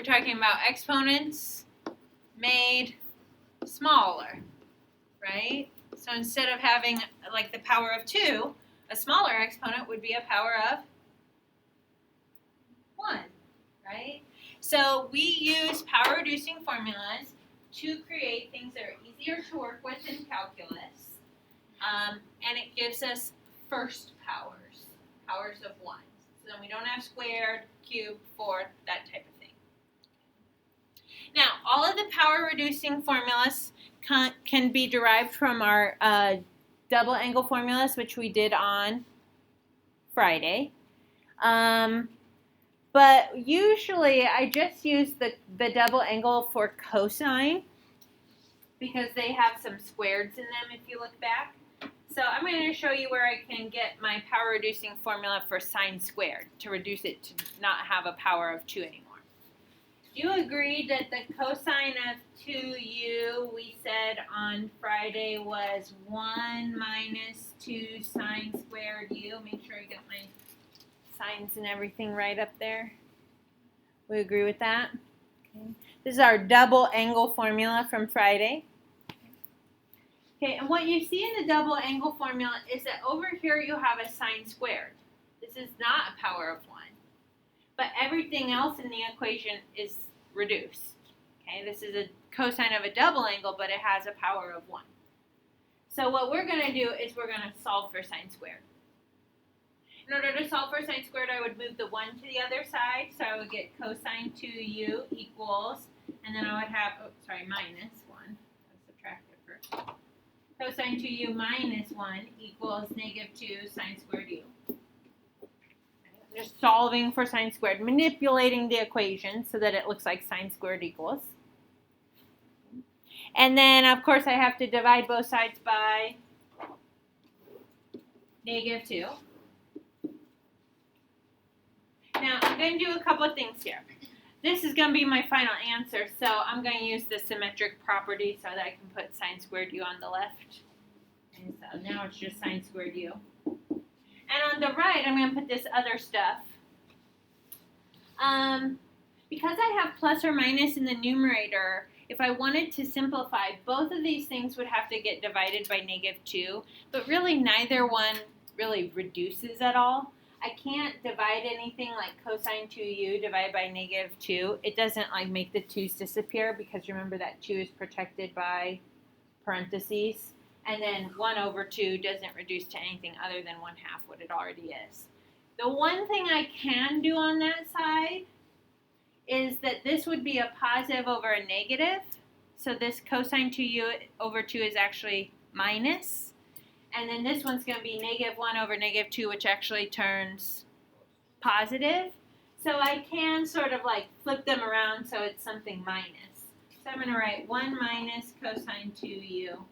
we're talking about exponents made smaller, right? So instead of having like the power of 2, a smaller exponent would be a power of 1, right? So we use power reducing formulas to create things that are easier to work with in calculus, and it gives us first powers of 1. So then we don't have squared, cubed, fourth, that type of thing. Now, all of the power reducing formulas can be derived from our double angle formulas, which we did on Friday. But usually I just use the double angle for cosine because they have some squareds in them if you look back. So I'm going to show you where I can get my power reducing formula for sine squared to reduce it to not have a power of 2 anymore. Do you agree that the cosine of 2u we said on Friday was 1 minus 2 sine squared u? Make sure I get my signs and everything right up there. We agree with that? Okay. This is our double angle formula from Friday. Okay, and what you see in the double angle formula is that over here you have a sine squared. This is not a power of 1. But everything else in the equation is reduced. Okay, this is a cosine of a double angle, but it has a power of 1. So what we're going to do is we're going to solve for sine squared. In order to solve for sine squared, I would move the 1 to the other side. So I would get cosine 2u equals, and then I would have, minus 1. Let's subtract it first. Cosine 2u minus 1 equals negative 2 sine squared u. Just solving for sine squared, manipulating the equation so that it looks like sine squared equals. And then, of course, I have to divide both sides by negative 2. Now, I'm going to do a couple of things here. This is going to be my final answer, so I'm going to use the symmetric property so that I can put sine squared u on the left. And so now it's just sine squared u. And on the right, I'm going to put this other stuff. Because I have plus or minus in the numerator, if I wanted to simplify, both of these things would have to get divided by negative 2, but really neither one really reduces at all. I can't divide anything like cosine 2u divided by negative 2. It doesn't like make the 2's disappear because remember that 2 is protected by parentheses. And then 1 over 2 doesn't reduce to anything other than 1/2 what it already is. The one thing I can do on that side is that this would be a positive over a negative. So this cosine 2u over 2 is actually minus. And then this one's going to be negative 1 over negative 2, which actually turns positive. So I can sort of like flip them around so it's something minus. So I'm going to write 1 minus cosine 2u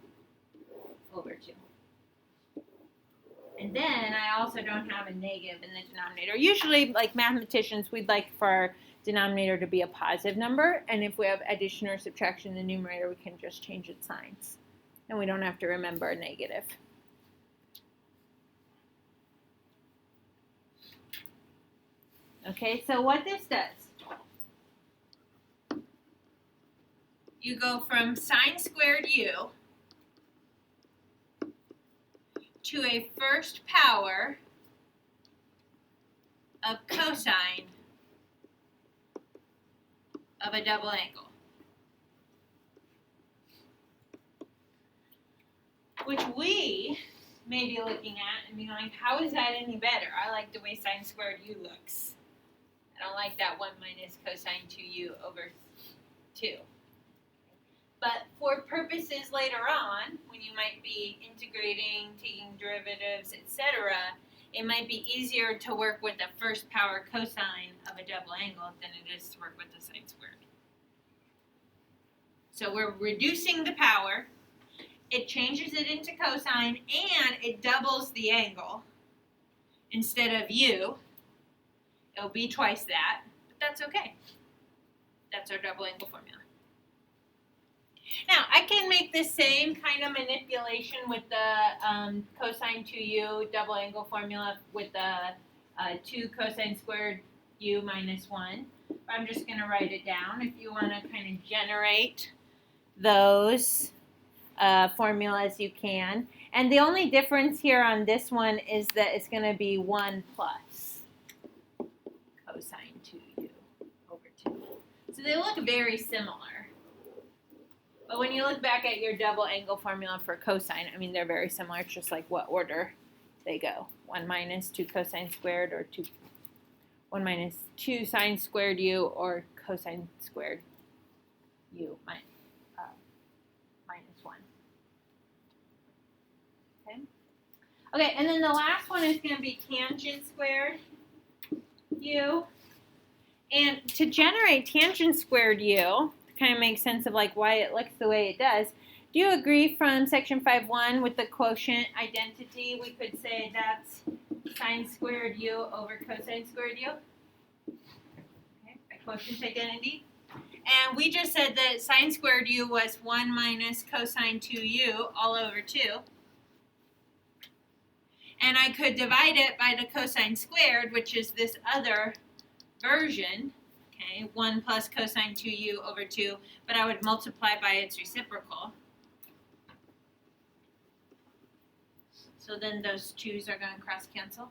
over 2. And then I also don't have a negative in the denominator. Usually, like mathematicians, we'd like for our denominator to be a positive number. And if we have addition or subtraction in the numerator, we can just change its signs. And we don't have to remember a negative. Okay, so what this does, you go from sine squared u to a first power of cosine of a double angle, which we may be looking at and being like, how is that any better? I like the way sine squared u looks. I don't like that 1 minus cosine 2u over 2. But for purposes later on, when you might be integrating, taking derivatives, etc., it might be easier to work with the first power cosine of a double angle than it is to work with the sine squared. So we're reducing the power. It changes it into cosine, and it doubles the angle. Instead of u, it'll be twice that, but that's okay. That's our double angle formula. Now, I can make the same kind of manipulation with the cosine 2u double angle formula with the 2 cosine squared u minus 1. I'm just going to write it down if you want to kind of generate those formulas you can. And the only difference here on this one is that it's going to be 1 plus cosine 2u over 2. So they look very similar. But when you look back at your double angle formula for cosine, I mean, they're very similar. It's just like what order they go. 1 minus 2 cosine squared, or 1 minus 2 sine squared u, or cosine squared u minus 1. Okay. Okay, and then the last one is going to be tangent squared u. And to generate tangent squared u, to kind of make sense of like why it looks the way it does, do you agree from section 5.1 with the quotient identity, we could say that's sine squared u over cosine squared u? Okay, by quotient identity. And we just said that sine squared u was 1 minus cosine 2u all over 2. And I could divide it by the cosine squared, which is this other version, okay, 1 plus cosine 2u over 2, but I would multiply by its reciprocal. So then those 2's are going to cross cancel.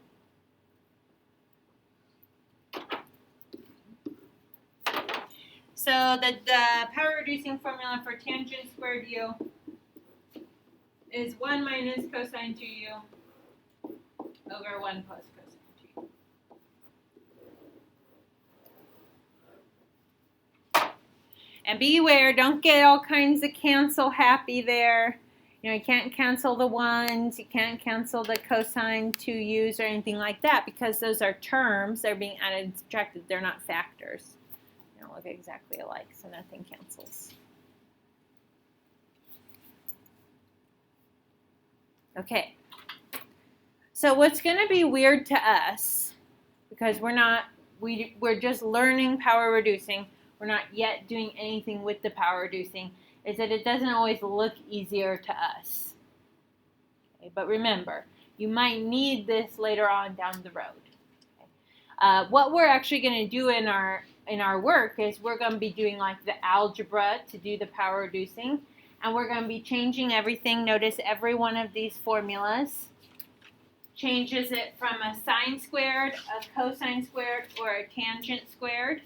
So the power reducing formula for tangent squared u is 1 minus cosine 2u over 1 plus cosine 2u. And beware, don't get all kinds of cancel happy there. You know, you can't cancel the 1's, you can't cancel the cosine 2u's or anything like that, because those are terms. They're being added and subtracted. They're not factors. They don't look exactly alike, so nothing cancels. Okay. So what's going to be weird to us, because we're just learning power reducing, we're not yet doing anything with the power reducing, is that it doesn't always look easier to us. Okay, but remember, you might need this later on down the road. Okay. What we're actually going to do in our work is we're going to be doing like the algebra to do the power reducing, and we're going to be changing everything. Notice every one of these formulas changes it from a sine squared, a cosine squared, or a tangent squared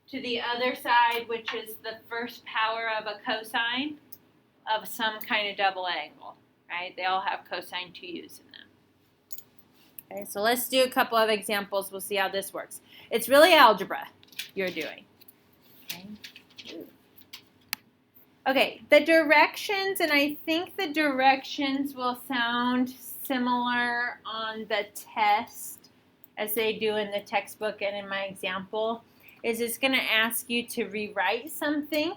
to the other side, which is the first power of a cosine of some kind of double angle, right? They all have cosine 2u's in them. Okay, so let's do a couple of examples. We'll see how this works. It's really algebra you're doing. Okay, the directions, and I think the directions will sound similar on the test as they do in the textbook and in my example, is it's going to ask you to rewrite something.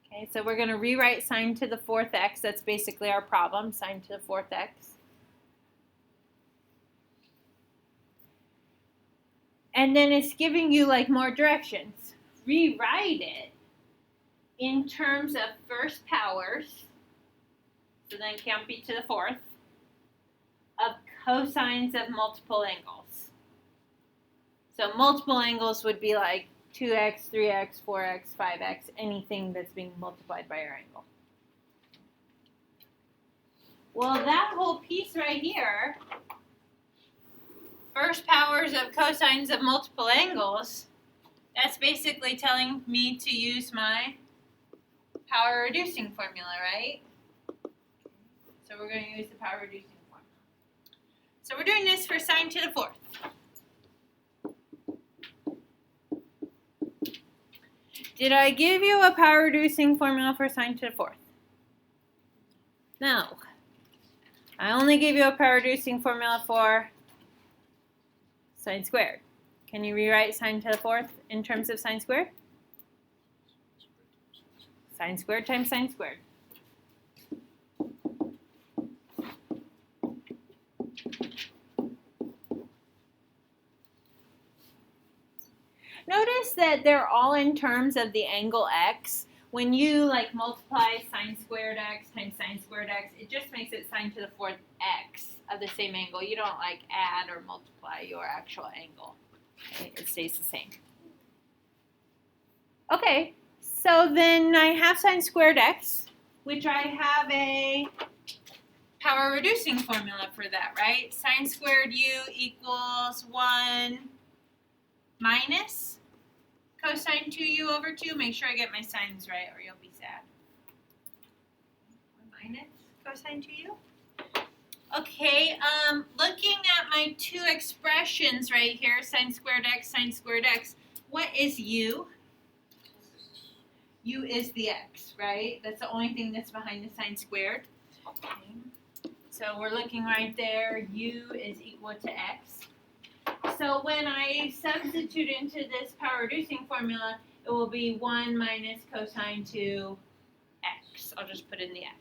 Okay, so we're going to rewrite sine to the 4th x. That's basically our problem, sine to the 4th x. And then it's giving you like more directions. Rewrite it in terms of first powers, so then it can't be to the 4th, of cosines of multiple angles. So multiple angles would be like 2x, 3x, 4x, 5x, anything that's being multiplied by your angle. Well, that whole piece right here, first powers of cosines of multiple angles, that's basically telling me to use my power reducing formula, right? So we're going to use the power reducing formula. So we're doing this for sine to the 4th. Did I give you a power reducing formula for sine to the 4th? No. I only gave you a power reducing formula for sine squared. Can you rewrite sine to the 4th in terms of sine squared? Sine squared times sine squared. Notice that they're all in terms of the angle x. When you like multiply sine squared x times sine squared x, it just makes it sine to the 4th x of the same angle. You don't like add or multiply your actual angle. Okay, it stays the same. Okay, so then I have sine squared x, which I have a power reducing formula for that, right? Sine squared u equals 1 minus cosine 2u over 2. Make sure I get my signs right or you'll be sad. 1 minus cosine 2u. Okay, looking at my two expressions right here, sine squared x, what is u? U is the x, right? That's the only thing that's behind the sine squared. Okay. So we're looking right there, u is equal to x. So when I substitute into this power reducing formula, it will be 1 minus cosine 2x. I'll just put in the x.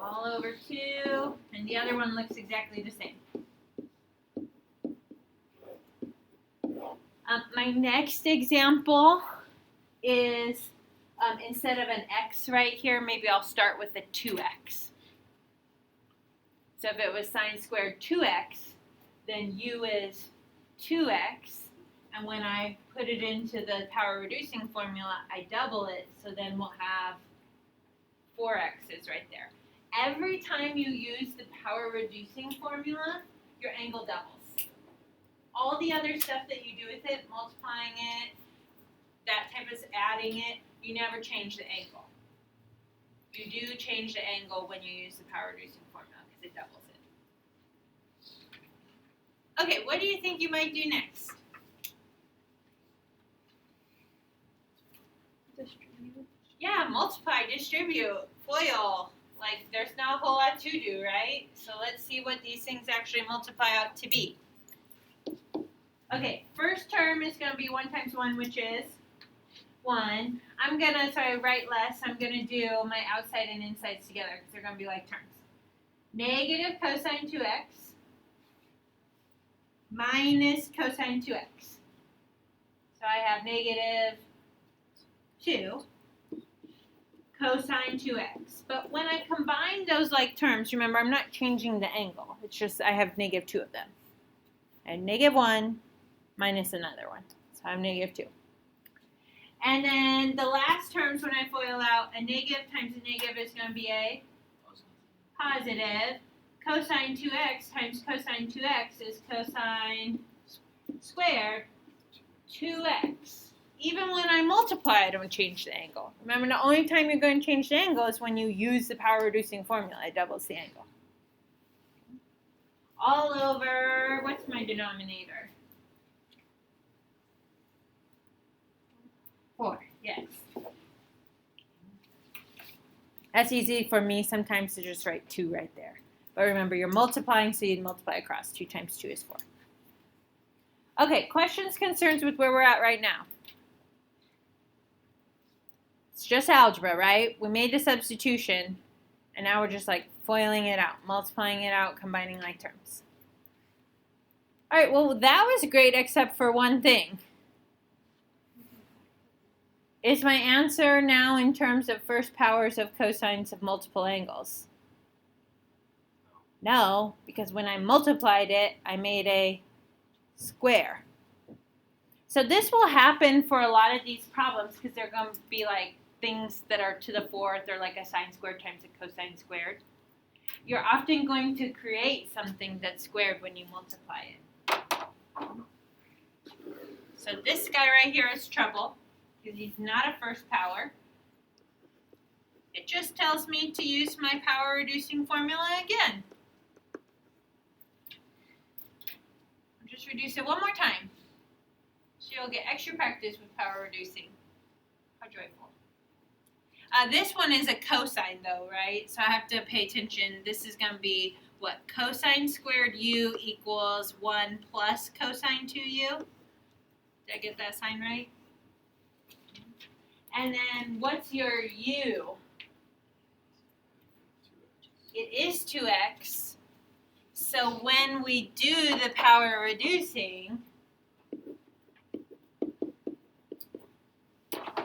All over 2, and the other one looks exactly the same. My next example is, instead of an x right here, maybe I'll start with a 2x. So if it was sine squared 2x, then u is 2x, and when I put it into the power reducing formula, I double it, so then we'll have 4x's right there. Every time you use the power reducing formula, your angle doubles. All the other stuff that you do with it, multiplying it, that type of adding it, you never change the angle. You do change the angle when you use the power reducing formula because it doubles it. Okay, what do you think you might do next? Distribute. Yeah, multiply, distribute, FOIL. Like, there's not a whole lot to do, right? So let's see what these things actually multiply out to be. Okay, first term is going to be 1 times 1, which is 1. I'm going to, so I write less, I'm going to do my outside and insides together because they're going to be like terms. Negative cosine 2x minus cosine 2x. So I have negative 2 cosine 2x. But when I combine those like terms, remember I'm not changing the angle. It's just I have negative 2 of them. I have negative 1 minus another one. So I have negative 2. And then the last terms when I FOIL out, a negative times a negative is going to be a positive. Cosine 2x times cosine 2x is cosine squared 2x. Even when I multiply, I don't change the angle. Remember, the only time you're going to change the angle is when you use the power reducing formula. It doubles the angle. All over, what's my denominator? 4, yes. That's easy for me sometimes to just write 2 right there. But remember, you're multiplying, so you'd multiply across. 2 times 2 is 4. Okay, questions, concerns with where we're at right now? It's just algebra, right? We made the substitution, and now we're just like FOILing it out, multiplying it out, combining like terms. All right, well, that was great except for one thing. Is my answer now in terms of first powers of cosines of multiple angles? No, because when I multiplied it, I made a square. So this will happen for a lot of these problems because they're going to be like things that are to the 4th or like a sine squared times a cosine squared. You're often going to create something that's squared when you multiply it. So this guy right here is trouble because he's not a first power. It just tells me to use my power reducing formula again. I'll just reduce it one more time. So you'll get extra practice with power reducing. How joyful. This one is a cosine though, right? So I have to pay attention. This is going to be what? Cosine squared u equals 1 plus cosine 2u. Did I get that sign right? And then what's your u? It is 2x. So when we do the power reducing,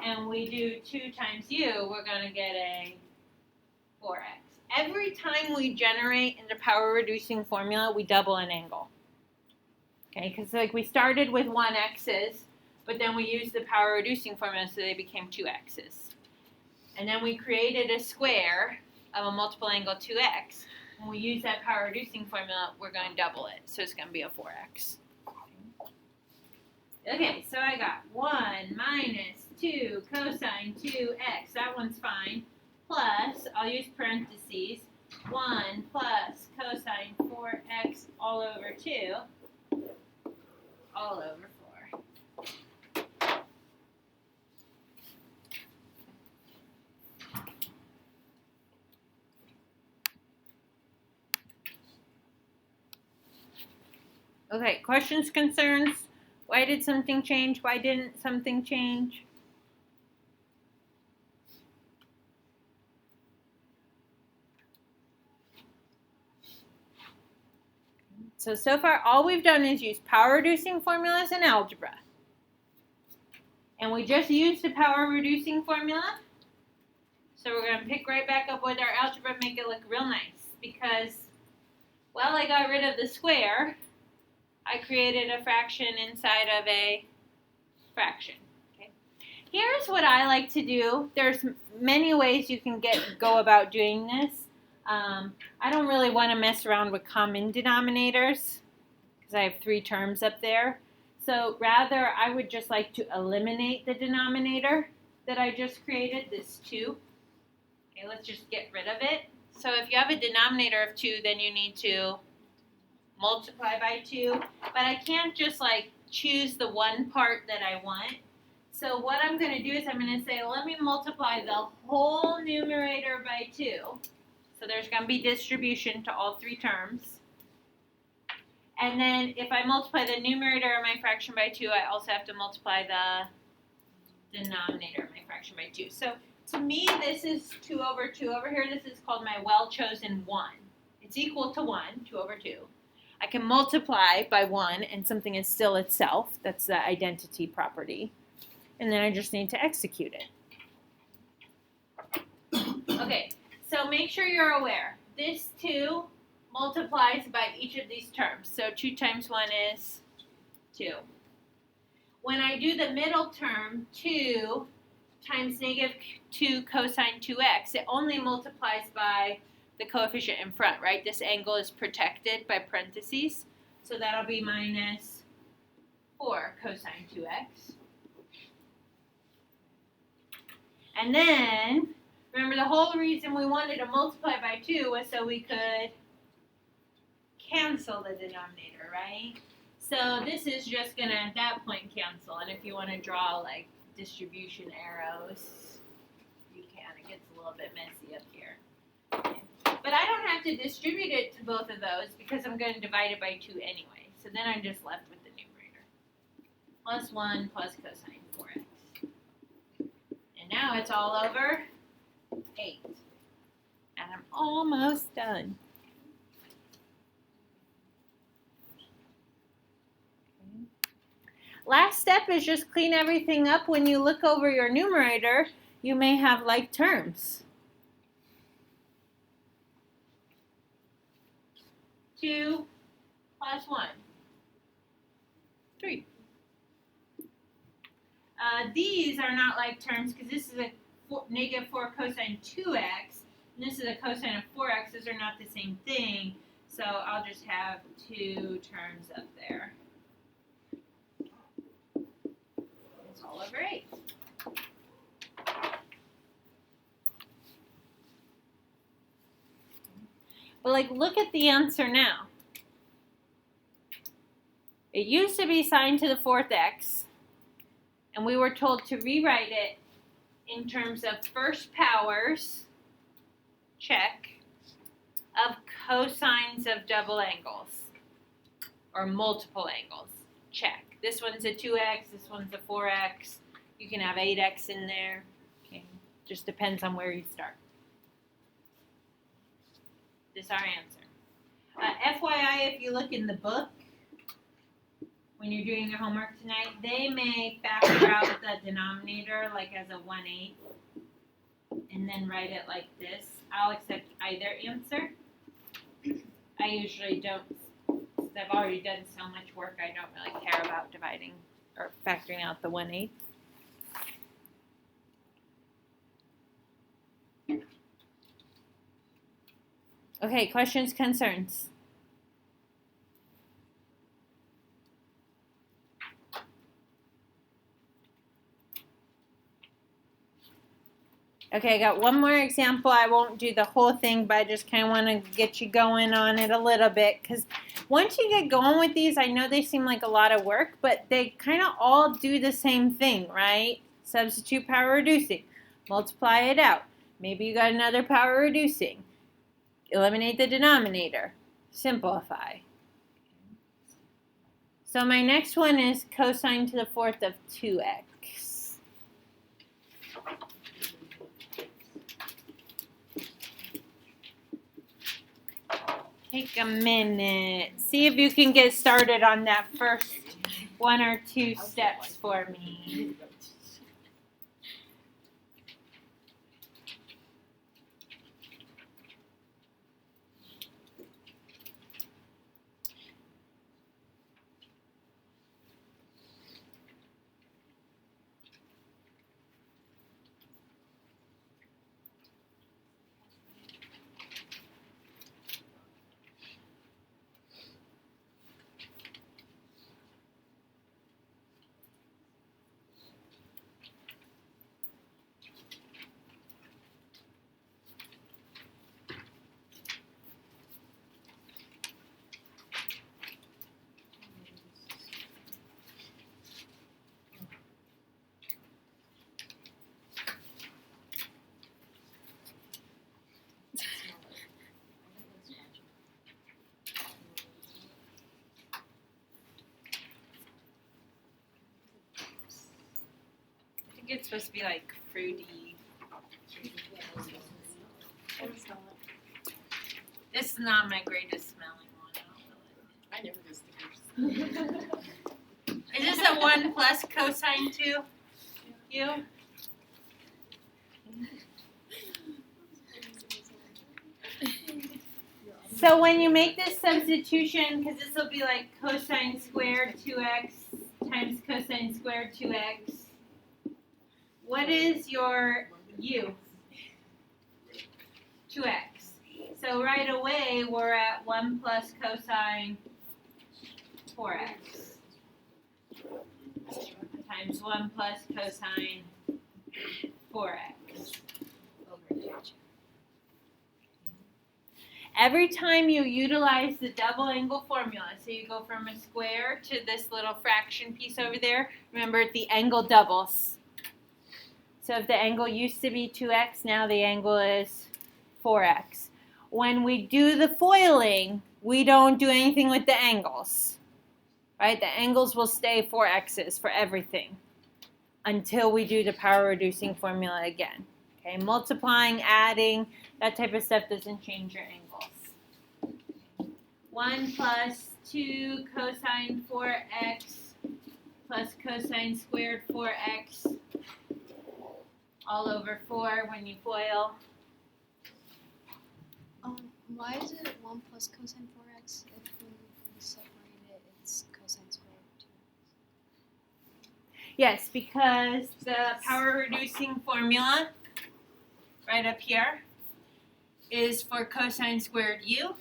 and we do 2 times u, we're going to get a 4x. Every every time we generate in the power reducing formula, we double an angle. Okay, because like we started with 1x's, but then we used the power reducing formula so they became 2x's. And then we created a square of a multiple angle 2x. When we use that power reducing formula, we're going to double it. So it's going to be a 4x. Okay, so I got 1 minus 2 cosine 2x. That one's fine. Plus, I'll use parentheses, 1 plus cosine 4x all over 2. All over 4. Okay, questions, concerns? Why did something change? Why didn't something change? So far, all we've done is use power reducing formulas in algebra. And we just used the power reducing formula. So we're going to pick right back up with our algebra, make it look real nice. Because, well, I got rid of the square. I created a fraction inside of a fraction. Okay. Here's what I like to do. There's many ways you can go about doing this. I don't really want to mess around with common denominators because I have 3 terms up there. So rather, I would just like to eliminate the denominator that I just created, this 2. Okay, let's just get rid of it. So if you have a denominator of 2, then you need to multiply by 2. But I can't just like choose the one part that I want. So what I'm going to do is I'm going to say, let me multiply the whole numerator by 2. So there's going to be distribution to all 3 terms. And then if I multiply the numerator of my fraction by 2, I also have to multiply the denominator of my fraction by 2. So to me, this is 2 over 2. Over here, this is called my well-chosen 1. It's equal to 1, 2 over 2. I can multiply by 1, and something is still itself. That's the identity property. And then I just need to execute it. Okay. So make sure you're aware. This 2 multiplies by each of these terms. So 2 times 1 is 2. When I do the middle term, 2 times negative 2 cosine 2x, it only multiplies by the coefficient in front, right? This angle is protected by parentheses. So that'll be minus 4 cosine 2x. And then, remember, the whole reason we wanted to multiply by 2 was so we could cancel the denominator, right? So this is just going to, at that point, cancel. And if you want to draw, like, distribution arrows, you can. It gets a little bit messy up here. Okay. But I don't have to distribute it to both of those because I'm going to divide it by 2 anyway. So then I'm just left with the numerator. Plus 1 plus cosine 4x. And now it's all over 8. And I'm almost done. Okay. Last step is just clean everything up. When you look over your numerator, you may have like terms. 2 plus 1. 3. These are not like terms because this is a negative 4 cosine 2x, and this is a cosine of 4x. Those are not the same thing, so I'll just have 2 terms up there. It's all over 8. But like, look at the answer now. It used to be sine to the 4th x, and we were told to rewrite it in terms of first powers, check, of cosines of double angles, or multiple angles, check. This one's a 2x, this one's a 4x. You can have 8x in there. Okay, just depends on where you start. This is our answer. FYI, if you look in the book, when you're doing your homework tonight, they may factor out the denominator like as a 1/8 and then write it like this. I'll accept either answer. I usually don't, since I've already done so much work, I don't really care about dividing or factoring out the 1/8. Okay, questions, concerns? Okay, I got one more example. I won't do the whole thing, but I just kind of want to get you going on it a little bit. Because once you get going with these, I know they seem like a lot of work, but they kind of all do the same thing, right? Substitute power reducing. Multiply it out. Maybe you got another power reducing. Eliminate the denominator. Simplify. So my next one is cosine to the 4th of 2x. Take a minute. See if you can get started on that first 1 or 2 steps for me. It's supposed to be like fruity. This is not my greatest smelling one. I never do stickers. Is this a 1 plus cosine 2? You? So when you make this substitution, because this will be like cosine squared 2x times cosine squared 2x. What is your u? 2x. So right away, we're at 1 plus cosine 4x times 1 plus cosine 4x. Every time you utilize the double angle formula, so you go from a square to this little fraction piece over there, remember the angle doubles. So if the angle used to be 2x, now the angle is 4x. When we do the foiling, we don't do anything with the angles, right? The angles will stay 4x's for everything until we do the power reducing formula again. Okay, multiplying, adding, that type of stuff doesn't change your angles. 1 plus 2 cosine 4x plus cosine squared 4x all over 4 when you FOIL. Why is it 1 plus cosine 4x if when we separate it, it's cosine squared 2x? Yes, because the power reducing formula right up here is for cosine squared u.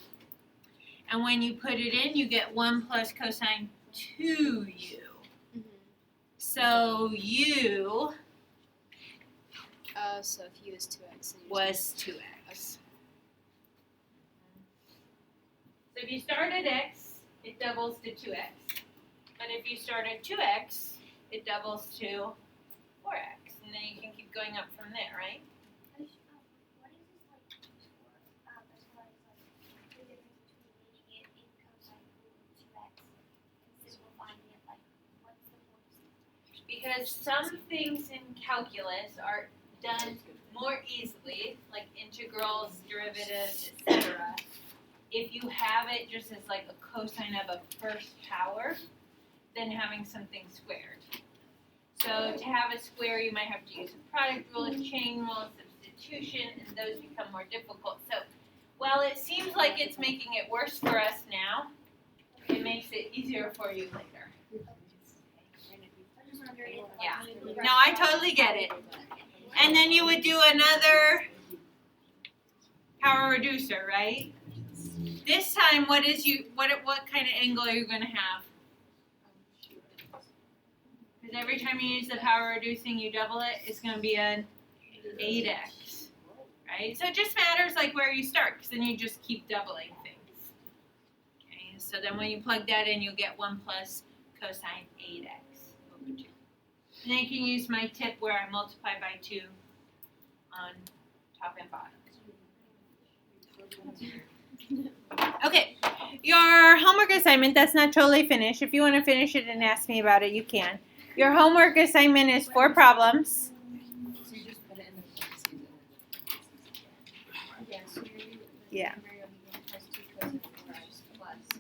And when you put it in, you get 1 plus cosine 2u. Mm-hmm. So u So if u is 2x, then was 2x. So if you start at x, it doubles to 2x. But if you start at 2x, it doubles to 4x. And then you can keep going up from there, right? What is this like used for? As far as like the difference between making it in cosine 2x and simplifying it, like what's the point? Because some things in calculus are done more easily, like integrals, derivatives, etc. If you have it just as like a cosine of a first power, than having something squared. So to have a square, you might have to use a product rule, a chain rule, a substitution, and those become more difficult. So while it seems like it's making it worse for us now, it makes it easier for you later. Yeah. No, I totally get it. And then you would do another power reducer, right? This time, what kind of angle are you going to have? Because every time you use the power reducing, you double it. It's going to be an 8x, right? So it just matters like where you start, because then you just keep doubling things. Okay. So then when you plug that in, you'll get 1 plus cosine 8x over 2. And then you can use my tip where I multiply by 2 on top and bottom. Okay, your homework assignment, that's not totally finished. If you want to finish it and ask me about it, you can. Your homework assignment is 4 problems. So you just put it in the parentheses. Yeah, so you're Yeah. primary